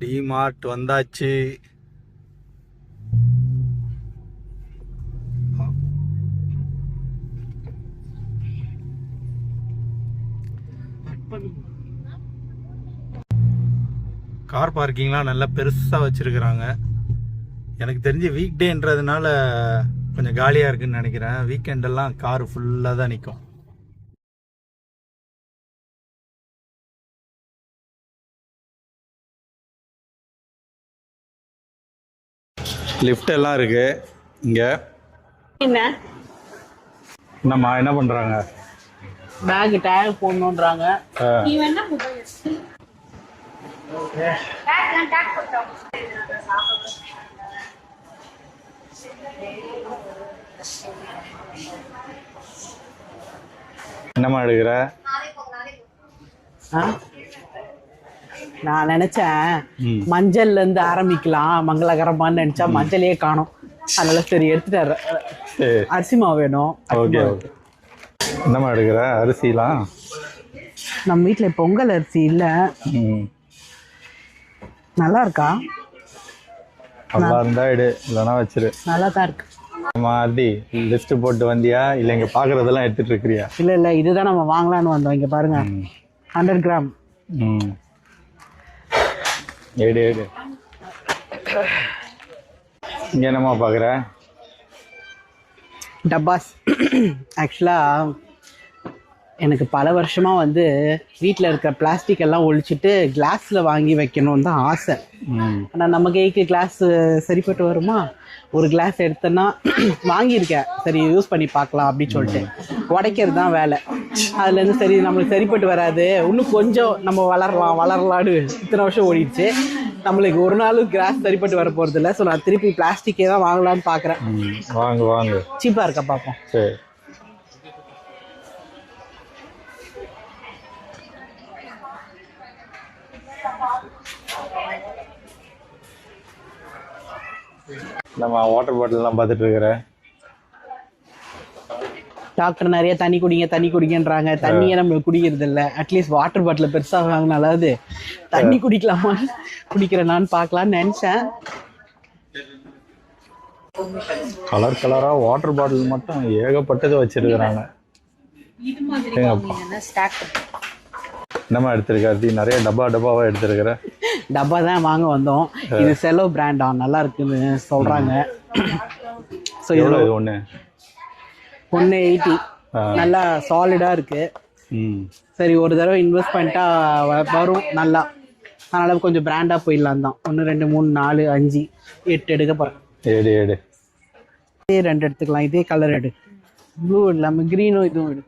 DMart வந்தாச்சு. Car பார்க்கிங்லாம் நல்லா பெருசாக வச்சுருக்குறாங்க. எனக்கு தெரிஞ்சு வீக் டேன்றதுனால கொஞ்சம் காலியாக இருக்குன்னு நினைக்கிறேன். வீக்கெண்டெல்லாம் கார் ஃபுல்லாக தான் நிற்கும். லிஃப்ட் எல்லாம் இருக்கு இங்க. என்னம்மா என்ன பண்றாங்க? பேக் டேக் போடணும்ன்றாங்க. நீ வேணா என்னம்மா எடுக்கிற? நான் நினைச்சேன் மஞ்சள்ல இருந்து ஆரம்பிக்கலாம் மங்களகரமான்னு நினைச்சா மஞ்சளே காணும். அதனால சரி எடுத்துட்டாரு. அரிசி மாவு வேணும். என்னம்மா எடுக்கிற? அரிசிலாம் நம்ம வீட்டுல பொங்கல் அரிசி இல்ல. நல்லா இருக்கா? நல்லா இருந்தா எடு, இல்லைன்னா வச்சிரு. நல்லா தான் இருக்கு. மாதி லிஸ்ட் போட்டு வந்தியா இல்ல இங்க பாக்குறதெல்லாம் எடுத்துட்டு இருக்கிறியா? இல்ல இதுதான் நம்ம வாங்கலாம்னு வந்தோம். இங்க பாருங்க 100 கிராம். எடு எடு. இங்க என்னம்மா பாக்குற? டப்பாஸ். ஆக்சுவலா எனக்கு பல வருஷமா வந்து வீட்டில் இருக்கிற பிளாஸ்டிக் எல்லாம் ஒழிச்சிட்டு கிளாஸ்ல வாங்கி வைக்கணும்னு தான் ஆசை. ஆனால் நம்ம கைக்கு கிளாஸ் சரிப்பட்டு வருமா? ஒரு கிளாஸ் எடுத்தோன்னா வாங்கியிருக்கேன், சரி யூஸ் பண்ணி பார்க்கலாம் அப்படின்னு சொல்லிட்டு உடைக்கிறது தான் வேலை. அதுலேருந்து சரி நம்மளுக்கு சரிப்பட்டு வராது, இன்னும் கொஞ்சம் நம்ம வளரலான்னு இத்தனை வருஷம் ஓடிடுச்சு. நம்மளுக்கு ஒரு நாளும் கிளாஸ் சரிப்பட்டு வர போகிறது இல்லை. ஸோ நான் திருப்பி பிளாஸ்டிக்கே தான் வாங்கலான்னு பார்க்குறேன். வாங்க சீப்பாக இருக்கா பார்ப்போம். சரி. நம்ம வாட்டர் பாட்டில்லாம் பார்த்துட்டு இருக்கிறேன். டாக்டர் நிறைய தண்ணி குடிங்கன்றாங்க. தண்ணியை நம்ம குடிக்கிறது இல்லை. அட்லீஸ்ட் வாட்டர் பாட்டில் பெருசாக வாங்கினாலாவது தண்ணி குடிக்கலாமா குடிக்கிறேனான்னு பார்க்கலான்னு நினச்சேன். கலரா வாட்டர் பாட்டில் மட்டும் ஏகப்பட்டது வச்சிருக்கிறாங்க. என்னமா எடுத்திருக்காரு? நிறைய டப்பாவா எடுத்திருக்கிற. டப்பா தான் வாங்க வந்தோம். இது செலோ பிராண்டா, நல்லா இருக்குன்னு சொல்றாங்க. ஸோ இது ஒன்று 80 நல்லா சாலிடா இருக்கு. சரி ஒரு தடவை இன்வெஸ்ட் பண்ணிட்டா வரும் நல்லா. அதனால கொஞ்சம் பிராண்டா போயிடலாம் தான். 1 2 3 4 5 8 எடுக்க போறேன். இதே 2 எடுத்துக்கலாம். இதே கலர் எடு. ப்ளூ இல்லாமல் க்ரீனும் இதுவும் எடு.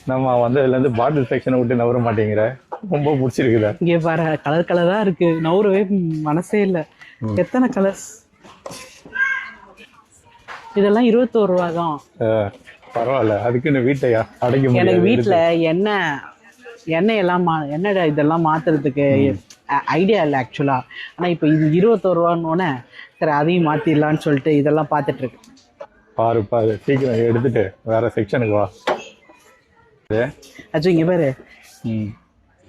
நம்ம வந்து இதுல இருந்து பாட்டில் செக்ஷனை விட்டு நவர மாட்டேங்கிற. ரொம்ப பிடிச்சிருக்குதா? இங்கே பாரு, கலரா இருக்கு. நவரவே மனசே இல்லை. எத்தனை கலர்ஸ்? இதெல்லாம் 21 ரூபா தான். பரவாயில்ல. அதுக்குன்னு வீட்டையா அடைக்க முடியாது. எனக்கு வீட்டில் எண்ணெய் எல்லாம் இதெல்லாம் மாத்துறதுக்கு ஐடியா இல்லை ஆக்சுவலா. ஆனால் இப்போ இது 21 ரூபான்னு சரி அதையும் மாத்திடலான்னு சொல்லிட்டு இதெல்லாம் பார்த்துட்டு இருக்கு. பாரு சீக்கிரம் எடுத்துட்டு வேற செக்ஷனுக்கு வா. அச்சோ இங்கே பாரு,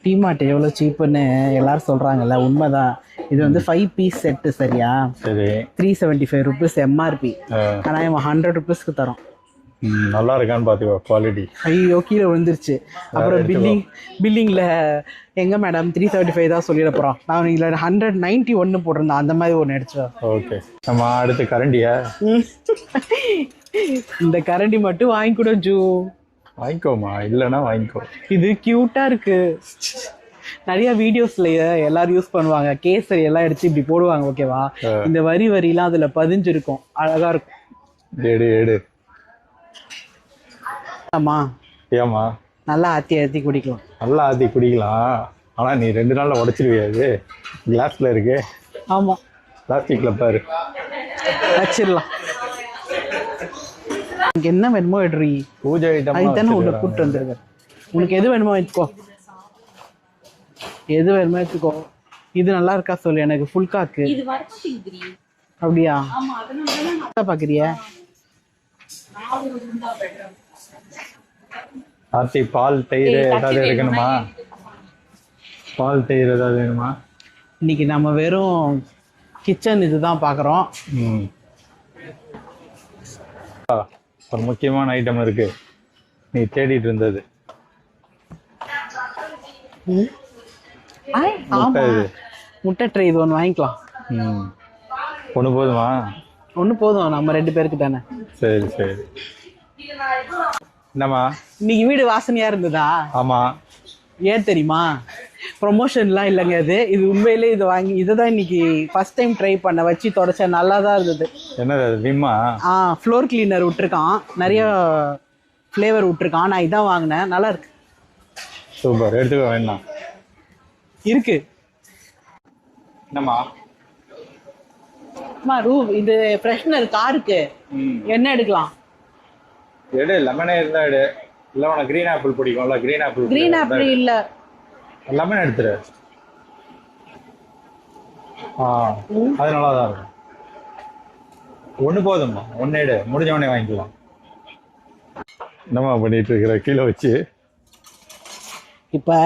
டிமார்ட் எவ்வளோ சீப்புன்னு எல்லாரும் சொல்கிறாங்கல்ல, உண்மைதான். இது வந்து 5 பீஸ் செட்டு. சரியா? சரி. 375 ருபீஸ் எம்ஆர்பி. ஆனால் இவன் 100 ருபீஸ்க்கு தரோம். நல்லா இருக்கான்னு பார்த்துக்கோ குவாலிட்டி. ஐயோ கீழே விழுந்துருச்சு. அப்புறம் பில்லிங்கில் எங்கே மேடம் 375 தான் சொல்லிட போகிறோம். நான் இதில் 191 போட்டிருந்தேன். அந்த மாதிரி ஒன்று அடிச்சிடும். ஓகே. நம்ம அடுத்து கரண்டியா? இந்த கரண்டி மட்டும் வாங்கி கூட ஜூ. வாங்கிக்கோமா, இல்லைன்னா வாங்கிக்கோ. இது கியூட்டா இருக்கு. நிறைய வீடியோஸ்ல எல்லாரும் யூஸ் பண்ணுவாங்க. கேசரி எல்லாம் எடுத்து இப்படி போடுவாங்க. ஓகேவா? இந்த வரிலாம் அதுல பதிஞ்சிருக்கும். அழகா இருக்கும். எடு. ஆமா. ஏமா? நல்லா ஆத்தி குடிக்கலாம். நல்லா ஆத்தி குடிக்கலாம். ஆனா நீ 2 நாள்ல உடைச்சிருவியாது. கிளாஸ்ல இருக்கு. ஆமா. பிளாஸ்டிக்ல பாரு. வச்சிடலாம். உனக்கு என்ன வேணுமோ எடுறி. பூஜை ஐட்டம் அதுதானே உன்னை கூப்பிட்டு வந்துருக்க. உனக்கு எது வேணுமோ எடுத்துக்கோ. இது நல்லா இருக்கா சொல்லு. எனக்கு ஃபுல் காக்கு. அப்படியா? பாக்குறியா? ஆர்த்தி பால் தயிர் ஏதாவது இருக்கணுமா? பால் தயிர் ஏதாவது வேணுமா? இன்னைக்கு நம்ம வெறும் கிச்சன் இதுதான் பார்க்குறோம். ஒரு முக்கியமான ஐட்டம் இருக்கு நீ தேடிட்டு இருந்தது. ஆமா, முட்டை ட்ரை இது ஒன்று வாங்கிக்கலாம். ஒன்று போதுமா? ஒன்று போதும், நம்ம 2 பேருக்கு தானே. சரி சரி. என்னம்மா இன்னைக்கு வீடு வாசனையா இருந்ததா? ஆமா. ஏன் தெரியுமா? ப்ரொமோஷன்லாம் இல்லைங்க. இது உண்மையிலே இது வாங்கி இதை தான் இன்னைக்கு ஃபர்ஸ்ட் டைம் ட்ரை பண்ண வச்சு தொடச்சா நல்லா தான் இருந்தது. என்னது அது? விம்மா? ஃப்ளோர் கிளீனர் விட்டுருக்கான், நிறைய ஃப்ளேவர் விட்டுருக்கான். நான் இதான் வாங்கினேன், நல்லா இருக்கு. சூப்பர், எடுத்துக்க வேண்டாம் இருக்கு. என்னம்மா? இது ஃப்ரெஷ்னர் காருக்கு என்ன எடுக்கலாம்? எடு, லெமனே இருந்தா எடு. இல்லை உனக்கு க்ரீன் ஆப்பிள் பிடிக்கும்ல? க்ரீன் ஆப்பிள் இல்ல, லெமன் எடுத்துரு. அது நல்லா தான் இருக்கும். ஒன்று போதும்மா, ஒன்று எடு, முடிஞ்ச உடனே வாங்கிக்கலாம். என்னம்மா பண்ணிட்டு இருக்கிற கீழே வச்சு? இப்ப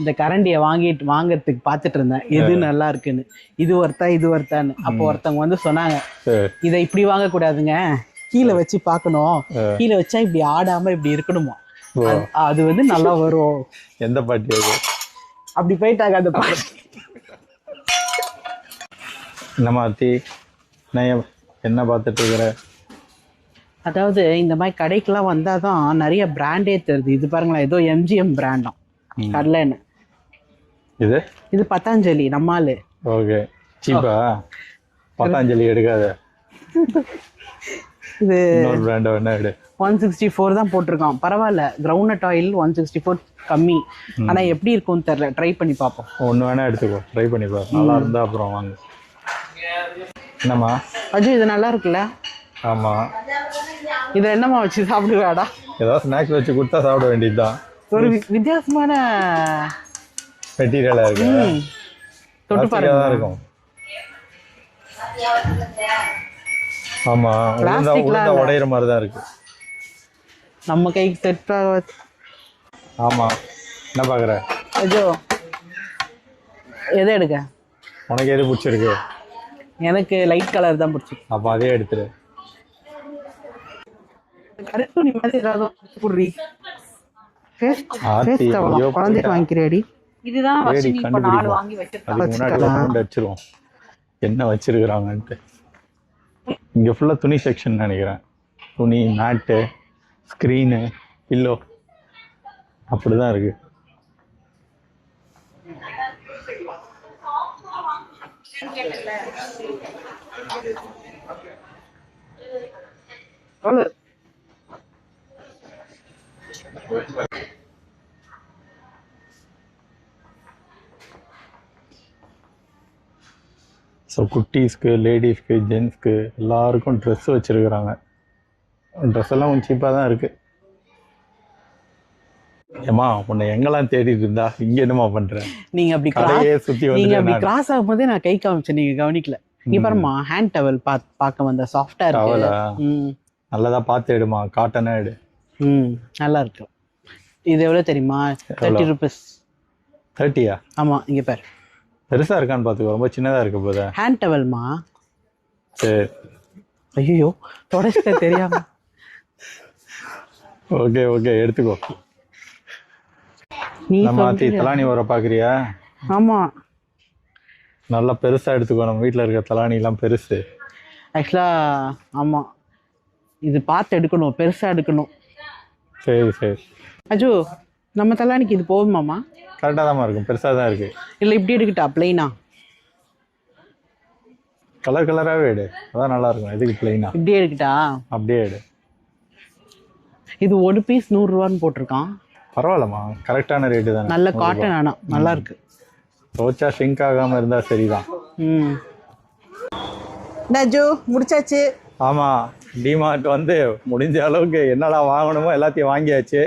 இந்த கரண்டியை வாங்கறதுக்கு பார்த்துட்டு இருந்தேன் எது நல்லா இருக்குன்னு. இது ஒருத்தான்னு. அப்போ ஒருத்தவங்க வந்து சொன்னாங்க, இதை இப்படி வாங்க கூடாதுங்க, கீழே வச்சு பார்க்கணும், கீழே வச்சா இப்படி ஆடாம இப்படி இருக்கணுமா, அது வந்து நல்லா வரும். எந்த பாட்டி அது? அப்படி போயிட்டாங்க அந்த பாட்டி. என்னம்மா ஆர்த்தி, நான் என்ன பார்த்துட்டு இருக்கிற? அதாவது இந்த மாதிரி கடைக்கெல்லாம் வந்தாதான் நிறைய பிராண்டே தருது. இது பாருங்களேன், ஏதோ எம்ஜிஎம் பிராண்டாம் கடலைன்னு. இது பத்தாஞ்சலி நம்மாலு. ஓகே, சீப்பா? பத்தாஞ்சலி எடுக்காத, இது பிராண்ட் என்ன எடு. 164 தான் போட்டிருக்கான். பரவாயில்ல, கிரவுண்ட் ஆயில் 164 கம்மி. ஆனா எப்படி இருக்கும்னு தெரியல, ட்ரை பண்ணி பார்ப்போம். ஒன்று வேணா எடுத்துக்கோ, ட்ரை பண்ணி பாரு, நல்லா இருந்தா அப்புறம் வாங்க. என்னம்மா? அஜய், இது நல்லா இருக்குல்ல? ஆமா. இதை என்னம்மா வச்சு சாப்பிடுவாடா? ஏதாவது ஸ்நாக்ஸ் வச்சு கொடுத்தா சாப்பிட வேண்டியதுதான். ஒரு வித்தியாசமான மெட்டீரியலா இருக்கு, தொட்டு பாருங்க இருக்கும். ஆமா, உளுந்தா உடையிற மாதிரி தான் இருக்கு. நம்ம கைக்கு செட் ஆகாது. ஆமா, என்ன பாக்குற? அஜோ, எதை எடுக்க? உனக்கு எது பிடிச்சிருக்கு? எனக்கு லைட் கலர் தான் பிடிச்சிருக்கு. அப்ப அதே எடுத்துரு. கரெக்ட், நீ மாதிரி ஏதாவது குடுறி. குழந்தைக்கு வாங்கிக்கிறேடி. இதுதான் இப்ப 4 வாங்கி வச்சிருக்கோம். என்ன வச்சிருக்கிறாங்கன்ட்டு. இங்க ஃபுல்லா துணி செக்ஷன் நினைக்கிறேன். துணி, மேட்டு, ஸ்கிரீனு, பில்லோ, அப்படிதான் இருக்கு. ஸோ குட்டீஸ்க்கு, லேடிஸ்க்கு, ஜென்ஸ்க்கு எல்லாருக்கும் ட்ரெஸ் வச்சுருக்குறாங்க. ட்ரெஸ் எல்லாம் கொஞ்சம் சீப்பாக தான் இருக்குது. ஏம்மா, உன்னை எங்கெல்லாம் தேடிட்டு இருந்தா இங்கே என்னம்மா பண்ணுறேன்? நீங்கள் அப்படி கடையே சுற்றி நீங்கள் அப்படி கிராஸ் ஆகும்போதே நான் கை காமிச்சேன், நீங்கள் கவனிக்கல. இங்கே பாருமா, ஹேண்ட் டவல் பார்க்க வந்த சாஃப்டாக இருக்கு. நல்லதாக பார்த்து எடுமா, காட்டனாக எடு. நல்லா இருக்கு. இது எவ்வளோ தெரியுமா? 30 rupees. 30யா? ஆமாம், இங்கே பாரு. பெருசா இருக்கான்னு பாத்துக்கோ, ரொம்ப சின்னதா இருக்கு போதா. ஹேண்ட் டவல்மா? சரி. ஐயோ, தொடச்சிட்ட தெரியாம. ஓகே ஓகே, எடுத்துக்கோ. நீ மாத்தி தலானி வர பாக்குறியா? ஆமா, நல்லா பெருசா எடுத்துக்கோ. நம்ம வீட்டுல இருக்க தலானி எல்லாம் பெருசு. ஆக்சுவலா ஆமா, இது பார்த்து எடுக்கணும், பெருசா எடுக்கணும். சரி சரி. அஜு, நம்ம தலானிக்கு இது போகுமாமா? கரெக்டாக தான் இருக்கும், பெருசாக தான் இருக்கு. இல்லை இப்படி எடுக்கிட்டா பிளைனா? கலர் கலராகவே எடு, அதான் நல்லா இருக்கும். எதுக்கு பிளைனா? இப்படியே எடுக்கிட்டா? அப்படியே எடு. இது ஒரு பீஸ் 100 ரூபான்னு போட்டிருக்கான். பரவாயில்லம்மா, கரெக்டான ரேட்டு தான். நல்ல காட்டன், ஆனால் நல்லா இருக்கு. தோச்சா ஷ்ரிங்க் ஆகாமல் இருந்தால் சரிதான். அஜு, முடிச்சாச்சு. ஆமாம், டிமார்ட் வந்து முடிஞ்ச அளவுக்கு என்னடா வாங்கணுமோ எல்லாத்தையும் வாங்கியாச்சு.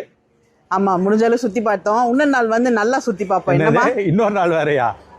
ஆமா, முடிஞ்சாலும் சுத்தி பார்த்தோம். இன்னொரு நாள் வந்து நல்லா சுத்தி பார்ப்போம். இன்னொரு நாள் வேறையா?